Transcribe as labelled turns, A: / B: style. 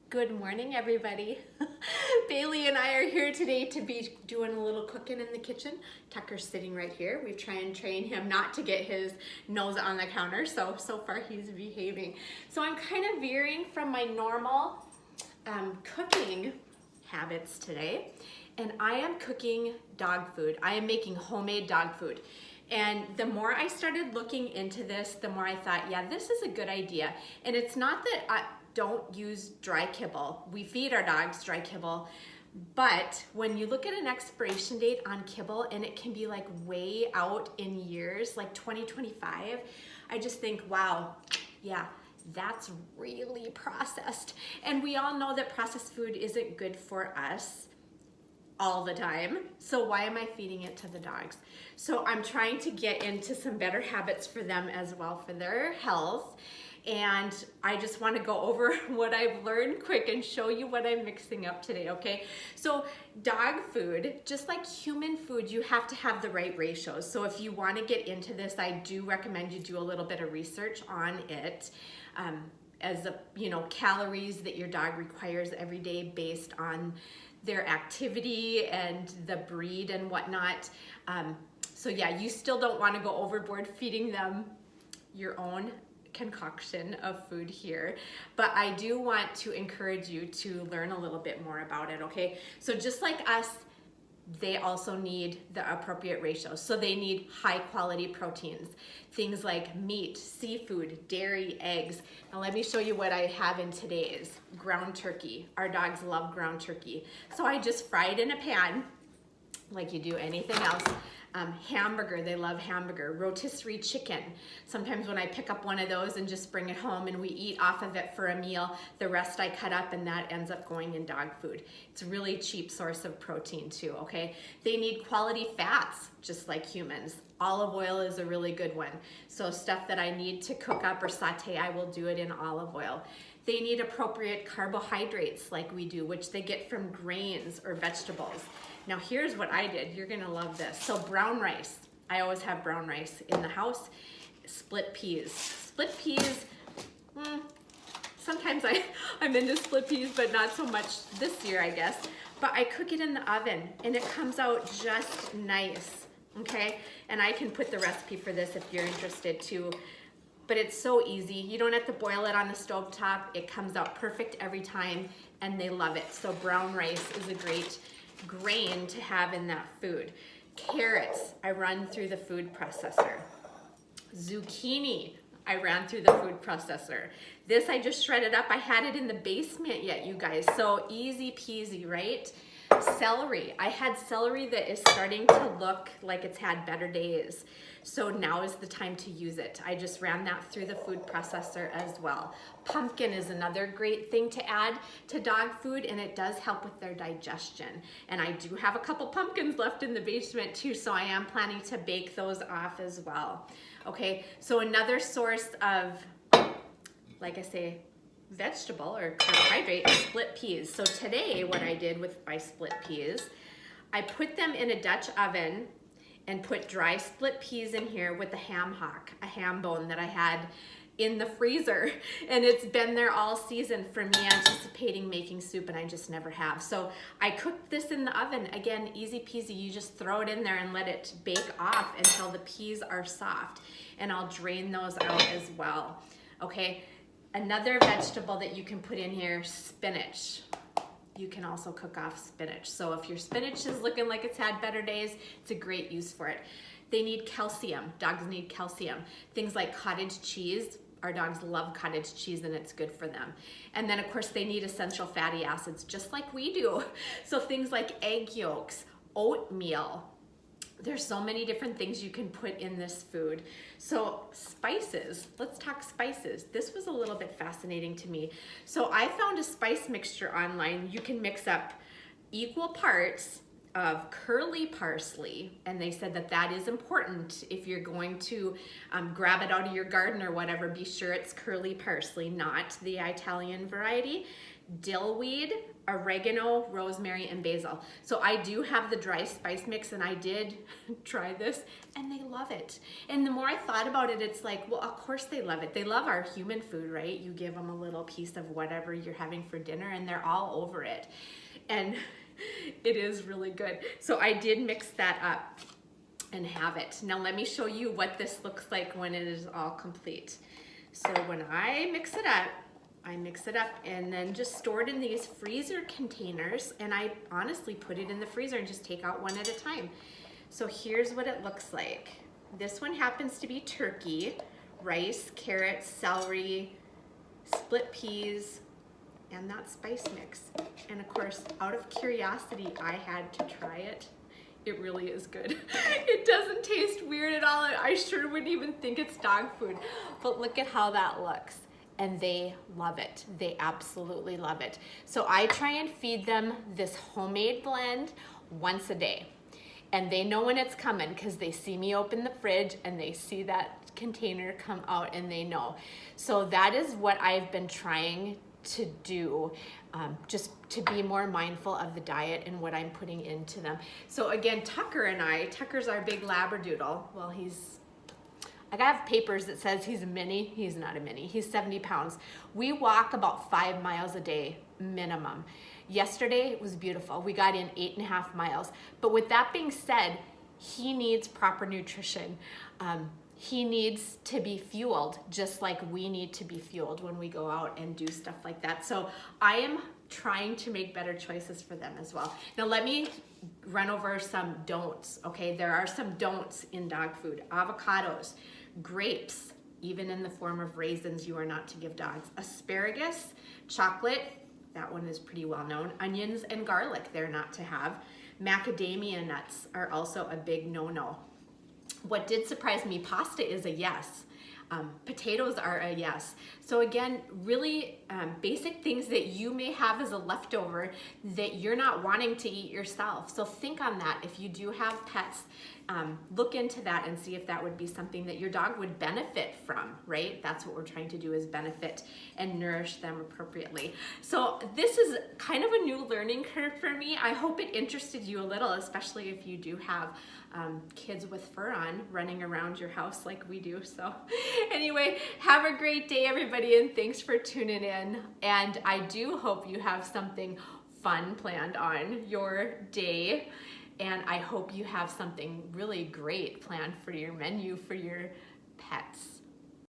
A: Good morning, everybody. Bailey and I are here today to be doing a little cooking in the kitchen. Tucker's sitting right here. We've tried and trained him not to get his nose on the counter, so far he's behaving. So I'm kind of veering from my normal cooking habits today, and I am cooking dog food. I am making homemade dog food. And the more I started looking into this, the more I thought, yeah, this is a good idea. And it's not that I don't use dry kibble. We feed our dogs dry kibble. But when you look at an expiration date on kibble and it can be like way out in years, like 2025, I just think, wow, yeah, that's really processed. And we all know that processed food isn't good for us all the time. So why am I feeding it to the dogs? So I'm trying to get into some better habits for them as well for their health. And I just want to go over what I've learned quick and show you what I'm mixing up today, okay? So dog food, just like human food, you have to have the right ratios. So if you want to get into this, I do recommend you do a little bit of research on it. As the calories that your dog requires every day based on their activity and the breed and whatnot. So yeah, you still don't want to go overboard feeding them your own concoction of food here, but I do want to encourage you to learn a little bit more about it, okay? So just like us, they also need the appropriate ratios. So they need high quality proteins, things like meat, seafood, dairy, eggs. Now let me show you what I have in today's ground turkey. Our dogs love ground turkey. So I just fried in a pan like you do anything else. Hamburger, they love hamburger. Rotisserie chicken. Sometimes when I pick up one of those and just bring it home and we eat off of it for a meal, the rest I cut up and that ends up going in dog food. It's a really cheap source of protein too, okay? They need quality fats, just like humans. Olive oil is a really good one. So stuff that I need to cook up or saute, I will do it in olive oil. They need appropriate carbohydrates like we do, which they get from grains or vegetables. Now here's what I did. You're gonna love this. So brown rice. I always have brown rice in the house. Split peas. Split peas, sometimes I'm into split peas, but not so much this year, I guess. But I cook it in the oven and it comes out just nice, okay? And I can put the recipe for this if you're interested too. But it's so easy. You don't have to boil it on the stove top. It comes out perfect every time and they love it. So brown rice is a great grain to have in that food. Carrots, I run through the food processor. Zucchini, I ran through the food processor. This I just shredded up. I had it in the basement yet, you guys. So easy peasy, right? Celery, I had celery that is starting to look like it's had better days. So now is the time to use it. I just ran that through the food processor as well. Pumpkin is another great thing to add to dog food, and it does help with their digestion. And I do have a couple pumpkins left in the basement too, so I am planning to bake those off as well. Okay, so another source of, like I say, vegetable or carbohydrate is split peas. So today what I did with my split peas, I put them in a Dutch oven and put dry split peas in here with a ham hock, a ham bone that I had in the freezer. And it's been there all season for me anticipating making soup, and I just never have. So I cooked this in the oven. Again, easy peasy. You just throw it in there and let it bake off until the peas are soft. And I'll drain those out as well. Okay, another vegetable that you can put in here, spinach. You can also cook off spinach. So if your spinach is looking like it's had better days, it's a great use for it. They need calcium. Dogs need calcium. Things like cottage cheese. Our dogs love cottage cheese and it's good for them. And then of course they need essential fatty acids just like we do. So things like egg yolks, oatmeal. There's so many different things you can put in this food. So spices, let's talk spices. This was a little bit fascinating to me. So I found a spice mixture online. You can mix up equal parts of curly parsley, and they said that that is important if you're going to grab it out of your garden or whatever. Be sure it's curly parsley, not the Italian variety. Dillweed, oregano, rosemary, and basil. So I do have the dry spice mix, and I did try this and they love it. And the more I thought about it, it's like, well, of course they love it. They love our human food, right? You give them a little piece of whatever you're having for dinner and they're all over it. And it is really good. So I did mix that up and have it. Now let me show you what this looks like when it is all complete. So when I mix it up and then just store it in these freezer containers, and I honestly put it in the freezer and just take out one at a time. So here's what it looks like. This one happens to be turkey, rice, carrots, celery, split peas, and that spice mix. And of course, out of curiosity, I had to try it. It really is good. It doesn't taste weird at all. I sure wouldn't even think it's dog food, but look at how that looks. And they love it. They absolutely love it. So I try and feed them this homemade blend once a day. And they know when it's coming because they see me open the fridge and they see that container come out and they know. So that is what I've been trying to do, just to be more mindful of the diet and what I'm putting into them. So again, Tucker's our big Labradoodle. Well, I have papers that says he's a mini. He's not a mini. He's 70 pounds. We walk about 5 miles a day minimum. Yesterday it was beautiful. We got in 8.5 miles. But with that being said, he needs proper nutrition. He needs to be fueled just like we need to be fueled when we go out and do stuff like that. So I am trying to make better choices for them as well. Now let me run over some don'ts, okay? There are some don'ts in dog food. Avocados, grapes, even in the form of raisins, you are not to give dogs. Asparagus, chocolate, that one is pretty well known. Onions and garlic, they're not to have. Macadamia nuts are also a big no-no. What did surprise me, pasta is a yes. Potatoes are a yes. So again, really basic things that you may have as a leftover that you're not wanting to eat yourself. So think on that. If you do have pets, look into that and see if that would be something that your dog would benefit from, right? That's what we're trying to do, is benefit and nourish them appropriately. So this is kind of a new learning curve for me. I hope it interested you a little, especially if you do have kids with fur on running around your house like we do. So anyway, have a great day, everybody, and thanks for tuning in. And I do hope you have something fun planned on your day. And I hope you have something really great planned for your menu for your pets.